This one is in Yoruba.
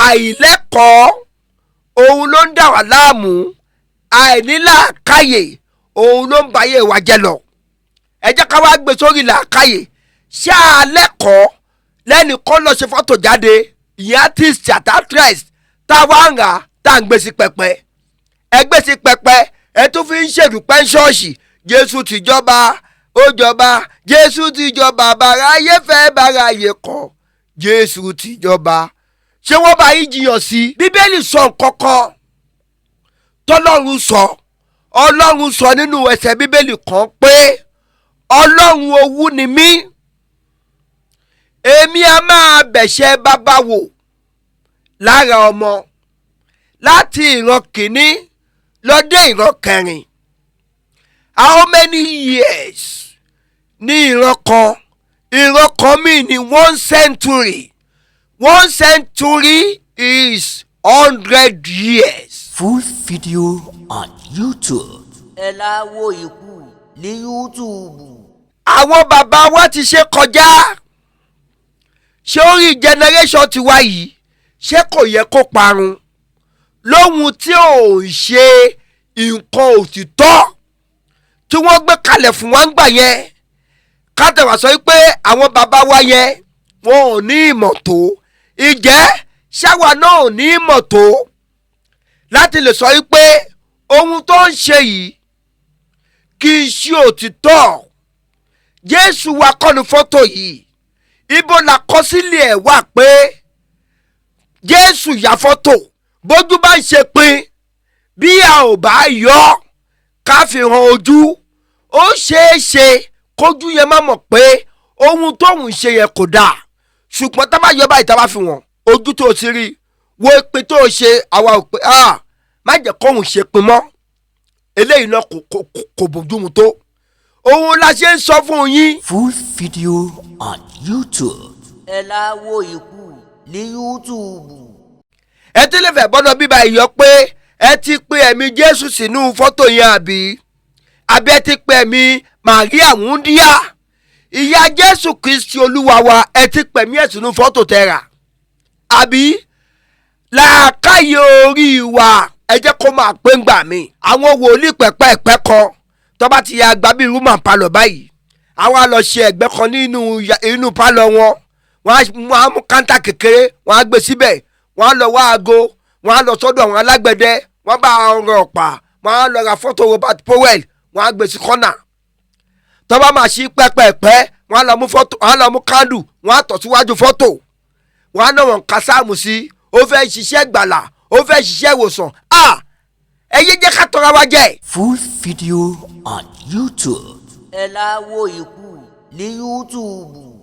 àìlẹ́kọ̀ọ́ òun ló ń dà wá láàmú, àìnílàákàyè òun ló ń bayé wa jẹ́ lọ. Ẹ jẹ́ ká wá gbé sórí làákàyè. Ṣé àlẹ́kọ̀ọ́ lẹ́nìkan lọ ṣe fọ́tò jáde ìyẹn artist àti actress tá a wá ń rà tá à ń gbé sí pẹpẹ? Ẹ gbé sí pẹpẹ ẹ tún fi ń ṣèdúpẹ́ ṣọ́ọ̀ṣì. Jésù ti jọba ó jọba, Jésù ti jọba, bàráyé fẹ́ bàráyé kọ̀, Jésù ti jọba. Ṣé wọ́n bá yín jiyàn sí? Bíbélì sọ nǹkan kan tọ́lọ́run sọ. Ọlọ́run sọ nínú ẹsẹ̀ Bíbélì kan pé Ọlọ́run owú ni mí, èmi a máa bẹ̀ṣẹ̀ bàbá wò lára ọmọ láti ìran kìíní lọ dé ìran kẹrin. How many years ní ìran kan? Ìran kan mi ní 1 century. 1 century is 100 years. Full video on YouTube. Ẹ la wo ikú ní YouTube. Àwọn bàbá wa ti ṣe kọjá. Ṣé orí generation ti wá yìí ṣé kò yẹ kó parun lóhun tí ò ń ṣe nǹkan òtítọ́ tí wọ́n gbé kalẹ̀ fún wa ń gbà yẹn? Ká tẹ̀wá sọ pé àwọn bàbá wa yẹn wọn ò ní ìmọ̀ tó. Ìjẹ́ ṣáwa náà ò ní ìmọ̀ tó láti lè sọ pé ohun tó ń ṣe yìí kì í ṣe òtítọ́. Jésù wa kọ́ ni fọ́tò yìí. Ibo la kọ sílẹ̀ ẹ̀ wà pé Jésù ya fọ́tò. Bójú bá ń ṣe pin bí a ò bá yọ ká fi hàn ojú, ó ṣeé ṣe kójú yẹn má mọ̀ pé ohun tóun ṣe yẹn kò dáa. Ṣùgbọ́n tá bá yọ báyìí tá bá fi hàn ojú tó ti rí wo pé tó ṣe àwa ò pé má jẹ́ kóun ṣe pin mọ́. Eléyìí náà kò bójúmu tó. Òun la ṣe ń sọ fún yín. Full video on YouTube. Ẹ la wo ikú ní YouTube. Ẹ ti lè fẹ́ bọ́dọ̀ bíbá ìyọ pé ẹ ti pe ẹ̀mí Jésù sínú fọ́tò yẹn àbí ẹ ti pe ẹ̀mí Màríà wúndíá ìyá Jésù Kristi Olúwa wa, ẹ ti pẹ̀mí ẹ̀ sínú fọ́tò tẹ́ra àbí? Làákàyè orí wa ẹ jẹ́ kó máa pé ń gbà mí. Àwọn wòlíì pẹ̀pẹ́ ẹ̀pẹ́ kan tó bá ti ya àgbà bíi rúmà palọ̀ báyìí, àwọn á lọ ṣe ẹ̀gbẹ́ kan nínú palọ̀ wọn. Wọ́n á mú kántà kékeré, wọ́n á gbé síbẹ̀, wọ́n á lọ wá aago, wọ́n á lọ sọ́dọ̀ àwọn alágbẹ̀dẹ, wọ́n bá ọ̀rọ̀ ọ̀pá, wọ́n á lọ ra fọ́tò Robert Powell, wọ́n á gbé sí kọ́nà. Tó bá máa ṣí pẹ́pẹ́pẹ́, wọ́n á lọ mú fọ́tò, wọ́n á lọ mú kándù, wọ́n á tọ̀ síwájú fọ́tò, wọ́n á náà wọ́n ká sáàmù sí, ó fẹ́ ṣiṣẹ́ gbàlà, ó fẹ́ ṣiṣẹ́ ìwòsàn. Ẹ yé jẹ́ ká tọ́ra wa jẹ́. Full video on YouTube. Ẹ la wo ikú ní YouTube.